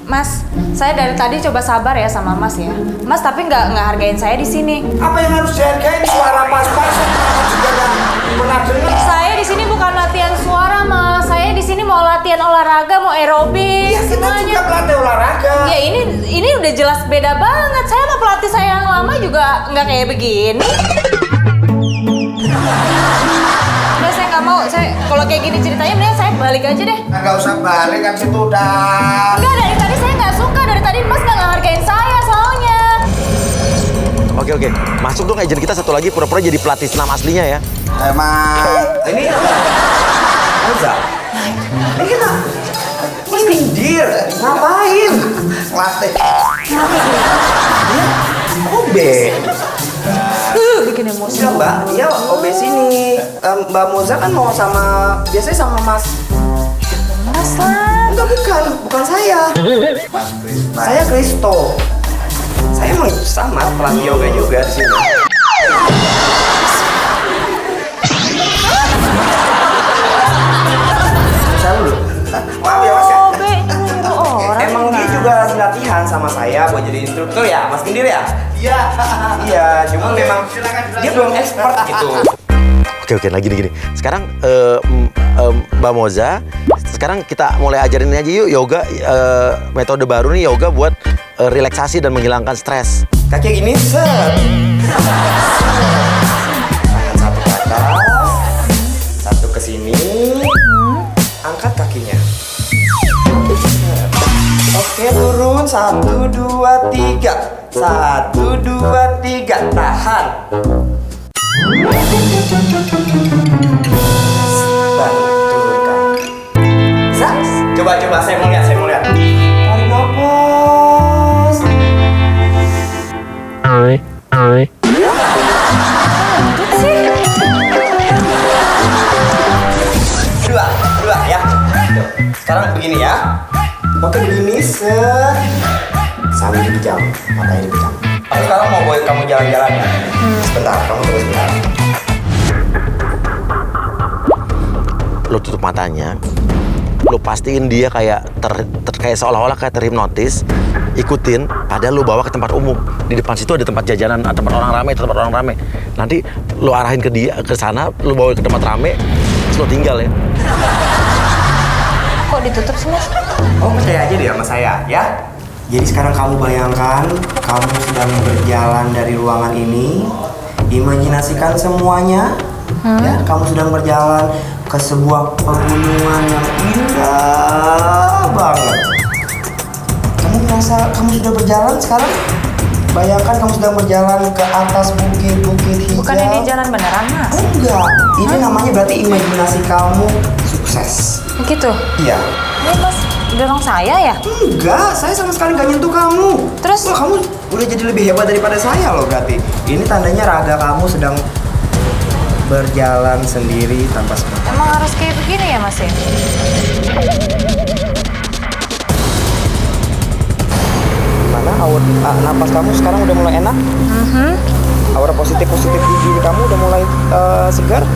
Mas, saya dari tadi coba sabar ya sama Mas ya. Mas tapi nggak hargain saya di sini. Apa yang harus dihargain? Suara pas-pasan juga nggak pernah dengar. Saya di sini bukan latihan suara, Mas. Saya di sini mau latihan olahraga, mau aerobik, Ya kita semuanya. juga pelatih olahraga. Ya ini udah jelas beda banget. Saya sama pelatih saya yang lama juga nggak kayak begini. Udah saya nggak mau. Saya kalau kayak gini ceritanya, mending saya balik aja deh. Nggak usah balik kan situ udah. Enggak, dari tadi saya nggak suka. Dari tadi Mas nggak hargain saya soalnya. Oke, masuk dong agent kita satu lagi pura-pura jadi pelatih senam aslinya ya. Emang ini Moza. Ini kita menyindir. Ngapain? Latih. OB. Bikin emosi. Iya Mbak, iya OB sini. Mbak Moza kan mau sama, biasanya sama Mas. Mas lah. Enggak, bukan saya. Saya Kristo. Saya emang sama pelatih yoga juga di sini. Saya dulu. Maaf ya Mas ya. Oh, nyuruh orang. Emang dia juga lagi latihan sama saya buat jadi instruktur ya, Mas Kindir ya? Iya. Iya, cuma memang dia belum expert gitu. Oke, nah gini. Sekarang Mbak Moza, sekarang kita mulai ajarin aja yuk yoga, metode baru nih yoga buat relaksasi dan menghilangkan stres. Kaki gini, set. Tangan satu ke atas, satu ke sini. Angkat kakinya. Oke, turun. 1, 2, 3. 1, 2, 3. Tahan. Turunkan. Coba saya mau lihat. Tarik nafas. Dua ya. Sekarang begini ya. Oke, begini sambil dipejam, matanya dipejam. Aku sekarang mau bawa kamu jalan-jalan ya. Sebentar, kamu tunggu sebentar. Lo tutup matanya, lo pastiin dia kayak kayak seolah-olah kayak terhipnotis, ikutin, padahal lo bawa ke tempat umum. Di depan situ ada tempat jajanan, tempat orang rame. Nanti lo arahin ke dia ke sana, lo bawa ke tempat rame, terus lo tinggal ya. Kok ditutup sih, Mas? Oh, percaya aja deh sama saya ya. Jadi sekarang kamu bayangkan kamu sedang berjalan dari ruangan ini, imajinasikan semuanya. Ya, kamu sedang berjalan ke sebuah pegunungan yang indah banget. Kamu merasa kamu sudah berjalan sekarang? Bayangkan kamu sedang berjalan ke atas bukit-bukit hijau. Bukan ini jalan beneran, Mas? Enggak, ini namanya berarti imajinasi kamu sukses. Begitu? Iya. Ini Mas dorong saya ya? Enggak, saya sama sekali gak nyentuh kamu. Terus? Wah, kamu udah jadi lebih hebat daripada saya loh berarti. Ini tandanya raga kamu sedang berjalan sendiri tanpa sebab. Emang harus kayak begini ya, Mas ya? Gimana napas kamu sekarang udah mulai enak? Aura positif di diri kamu udah mulai segar?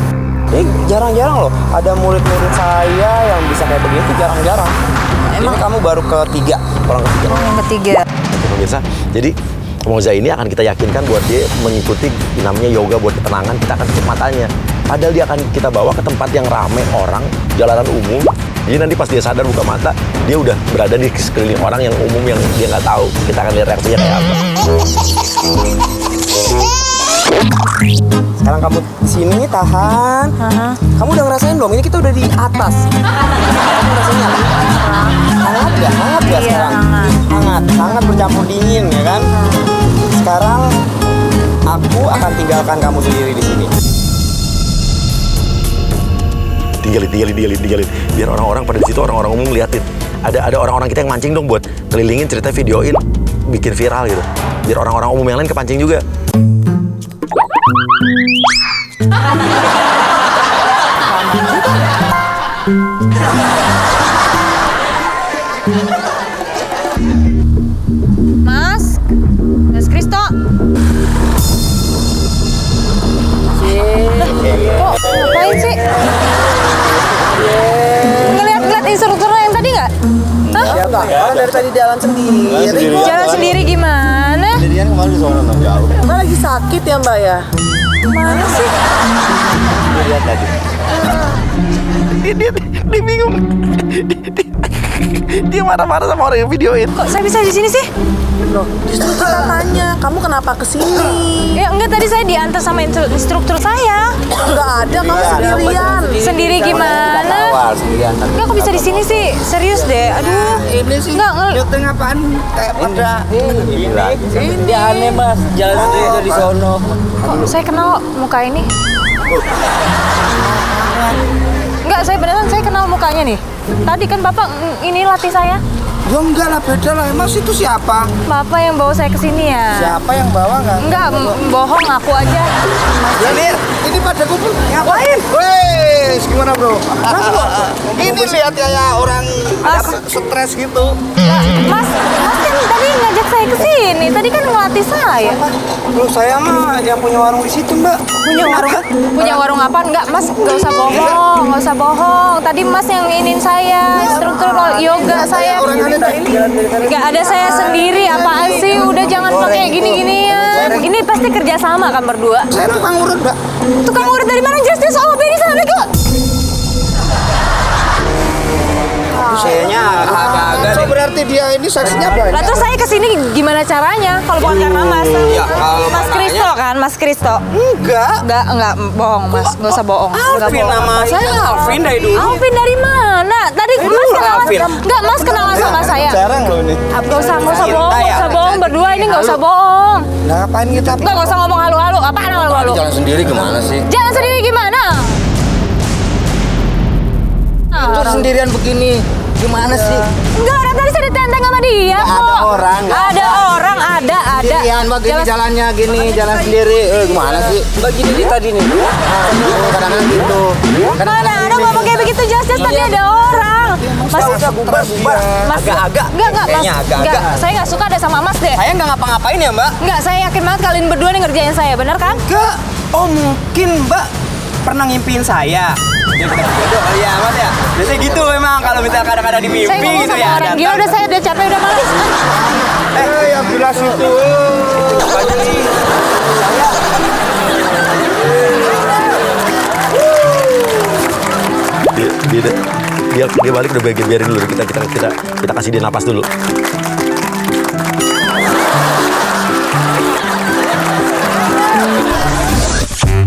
Ini jarang-jarang loh, ada murid-murid saya yang bisa kayak begini tuh jarang-jarang. Ini kamu baru ketiga, orang ketiga. Oh, yang ketiga. Oke, pemirsa, jadi Moza ini akan kita yakinkan buat dia mengikuti namanya yoga buat ketenangan. Kita akan tutup matanya, padahal dia akan kita bawa ke tempat yang rame orang, jalanan umum. Jadi nanti pas dia sadar buka mata, dia udah berada di sekeliling orang yang umum yang dia nggak tahu. Kita akan lihat reaksinya kayak apa. Sekarang kamu sini tahan. Kamu udah ngerasain belum? Ini kita udah di atas. Kamu rasanya hangat gak? Hangat gak Iya, sekarang? hangat. Sangat bercampur dingin ya kan? Sekarang aku akan tinggalkan kamu sendiri di sini. Tinggalin. Biar orang-orang pada di situ, orang-orang umum liatin. Ada orang-orang kita yang mancing dong buat kelilingin cerita, videoin, bikin viral gitu. Biar orang-orang umum yang lain kepancing juga. Mas Kristo. Kok ngapain sih? Ngeliat instrukturnya yang tadi nggak? Hah? Orang dari tadi jalan sendiri. Jalan sendiri gimana? Sendirian kemarin di sana jauh. Mbak lagi sakit ya Mbak ya? Mana sih? Lihat tadi. Dia bingung. Dia marah-marah sama orang yang videoin. Kok saya bisa di sini sih? Loh, justru kita tanya, kamu kenapa kesini? Ya enggak, tadi saya diantar sama instruktur saya. Enggak ada, kamu sendirian. Sendiri gimana? Sendirian. Enggak, kok bisa di sini sih? Serius deh. Aduh. Ini sih. Enggak, Syuting apaan? Kayak pada. Gila. Dia aneh mas, jalan sendiri dari sono. Kok saya kenal muka ini? Enggak, saya beneran saya kenal mukanya nih. Tadi kan Bapak ini latih saya. Ya enggak lah, beda lah. Emang itu siapa? Bapak yang bawa saya ke sini ya? Siapa yang bawa enggak? Enggak, bohong aku aja. Ini pada kumpul ngapain? Wes, gimana bro? Ini lihat kayak orang stres gitu. Lah, Mas kan tadi ngajak saya ke sini. Tadi kan ngelatih saya. Bro, saya mah yang punya warung di situ mbak. Punya warung apa? Enggak, Mas, enggak usah bohong, enggak usah bohong. Tadi Mas yang inginin saya, instruktur yoga saya. Enggak ada, saya sendiri. Apaan sih? Udah jangan pakai gini-ginian. Ini pasti kerja sama kan berdua. Saya tukang urut mbak. Tukang urut dari mana? Jelas-jelas OB di sana kok. Sayanya agak-agak. So berarti dia ini saksinya banyak. Lah terus saya kesini gimana caranya? Kalau bukan karena Mas. Iya, kalau Mas Kristo kan, Mas Kristo. Enggak bohong Mas, enggak usah bohong. Enggak Alvin bohong. nama saya Alvin dari dulu. Alvin dari mana? Tadi Mas kenalan. Alvin. Enggak, Mas kenalan sama saya. Jarang loh ini. Enggak usah bohong, Cinta ya? enggak usah bohong berdua ini enggak usah bohong. Nah, ngapain kita? Enggak usah ngomong halu-halu. Apaan halu-halu? Jalan sendiri gimana sih? Jalan sendiri gimana? Terus sendirian begini. Gimana sih? Enggak, orang tadi saya ditenteng sama dia kok. Ada orang, nggak Ada orang, ada. Sendirian begini Jalan- jalannya gini, jalan sendiri. Gimana sih? Begini di tadi nih. Kadang-kadang gitu. Mana ada ngomong kayak begitu jelas-jelas tadi ada orang. Mas, bubar. Mas, Agak-agak. Enggak, Mas. Kayaknya agak-agak. Enggak, saya nggak suka ada sama Mas deh. Saya nggak ngapa-ngapain ya mbak? Enggak, saya yakin banget kalian berdua nih ngerjain saya, bener kan? Enggak. Oh mungkin mbak pernah ngimpiin saya. Iya mas ya. Biasanya gitu memang kalau misalnya kadang-kadang di mimpi Saya ngomong gitu sama ya. orang gila, udah saya udah capek, udah males. Yang jelas itu. Apa sih? Dia balik udah biarin dulu. Kita kasih dia napas dulu.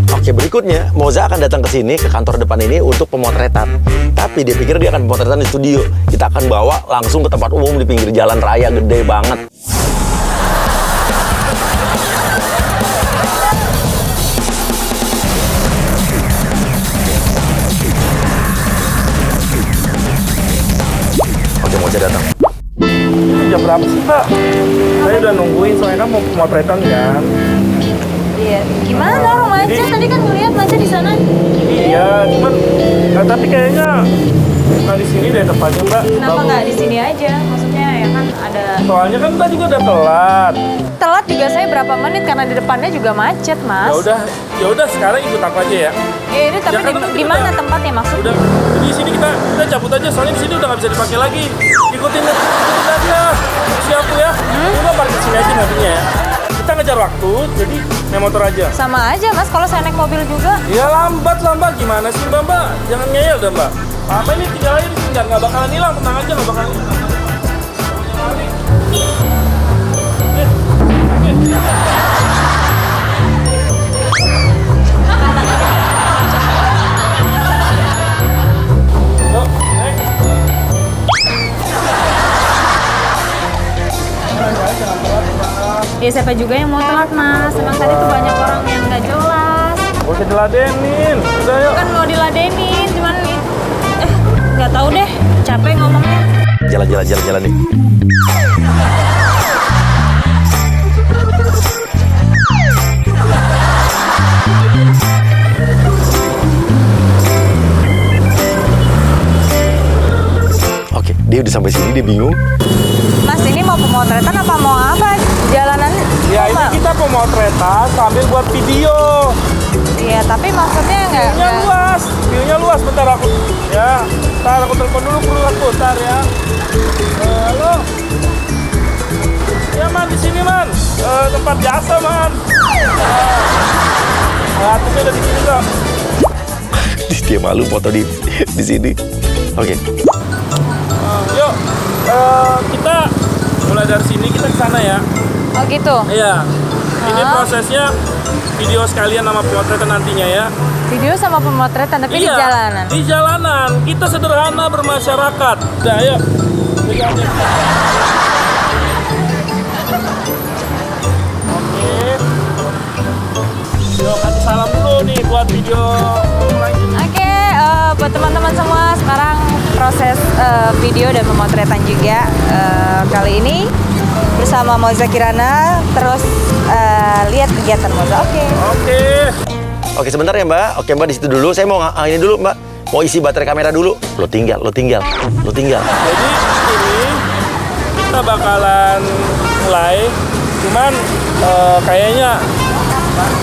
Oke, berikutnya Moza akan datang ke sini, ke kantor depan ini untuk pemotretan. Tapi dia pikir dia akan pemotretan di studio. Kita akan bawa langsung ke tempat umum di pinggir jalan raya gede banget. Oke, Moza datang. Jam berapa sih mbak? Saya udah nungguin soalnya kan mau pemotretan kan. Iya, gimana orang Maja? Tadi kan ngeliat Maja di sana. Iya, cuman tapi kayaknya nggak di sini deh tempatnya mbak. Kenapa nggak di sini aja? Maksudnya ya kan ada. Soalnya kan mbak juga udah telat. Telat juga saya berapa menit karena di depannya juga macet, Mas. Ya udah sekarang ikut aku aja ya. Ini tapi Ya kan, di mana udah. tempatnya maksudnya? Udah, jadi di sini kita cabut aja soalnya di sini udah nggak bisa dipakai lagi. Ikutin aja. Siap ya. Udah parkir sini aja mobilnya ya. Kita ngejar waktu, jadi naik motor aja. Sama aja, Mas. Kalau saya naik mobil juga. Ya lambat lah mbak, gimana sih mbak? Jangan ngeyel dah mbak. Apa ini tinggal aja di sini, nggak bakalan hilang, tenang aja nggak bakalan hilang. Yuk, naik. Ya siapa juga yang mau telat, Mas? Emang tadi tuh banyak orang yang nggak jelas. Gak usah diladenin, udah yuk. Kan mau diladenin, cuman nggak tahu deh. Capek ngomongnya. Jalan nih. Oke, dia udah sampai sini, dia bingung. Mas, ini mau pemotretan apa mau apa? Jalanan Ya ini apa? kita pemotretan sambil buat video. Iya, tapi maksudnya View-nya luas, bentar aku. Ya, ntar aku telepon dulu kru aku, ntar ya. Halo. Dia malu foto di sini. Oke. Yuk, kita mulai dari sini kita ke sana ya. Oh gitu. Iya. Ini prosesnya video sekalian sama pemotretan nantinya ya. Video sama pemotretan tapi di jalanan. Di jalanan. Kita sederhana bermasyarakat. Udah, ayo. Oke. Yuk, kasih salam dulu nih buat video lanjut. Oke, buat teman-teman semua sekarang proses video dan pemotretan juga kali ini bersama Moza Kirana. Terus lihat kegiatan Moza. Oke. Oke, sebentar ya Mbak. Oke Mbak, di situ dulu. Saya mau ini dulu Mbak. Mau isi baterai kamera dulu. Lo tinggal. Jadi ini kita bakalan mulai. Cuman kayaknya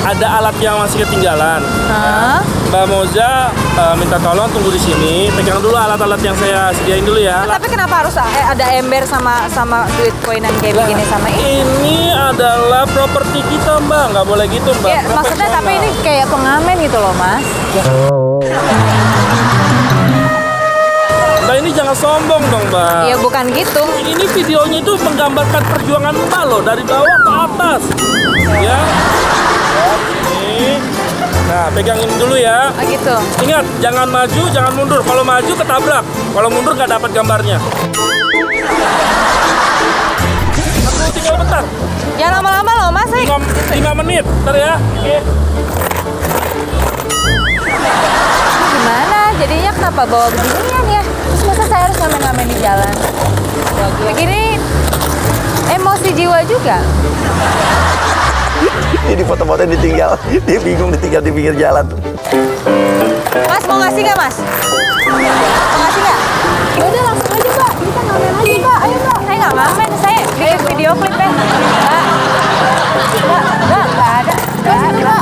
ada alat yang masih ketinggalan. Mbak Moza minta tolong tunggu di sini. Pegang dulu alat-alat yang saya sediain dulu ya. Tapi kenapa harus ada ember sama duit koinan kayak begini sama ini? Ini adalah properti kita Mbak, nggak boleh gitu Mbak. Ya, maksudnya tapi ini kayak pengamen gitu loh Mas. Mbak ini jangan sombong dong Mbak. Ya bukan gitu. Ini videonya itu menggambarkan perjuangan Mbak loh dari bawah ke atas. Ya. Ini. Nah, pegangin dulu ya. Oh gitu. Ingat, jangan maju, jangan mundur. Kalau maju ketabrak, kalau mundur nggak dapat gambarnya. Tinggal bentar. Jangan lama-lama loh Mas. 5 menit, bentar ya. Oke. Gimana? Jadinya kenapa bawa beginian ya? Terus masa saya harus ngamen-ngamen di jalan? Begini emosi jiwa juga. Ini foto-foto ditinggal. Dia bingung ditinggal di pinggir jalan. Mas mau ngasih nggak Mas? Mau ngasih nggak? Ya udah langsung aja Pak. Kita ngamen aja Pak. Ayo Pak. Saya nggak ngamen. Saya bikin video klip ya. Nggak ada. Nggak ada.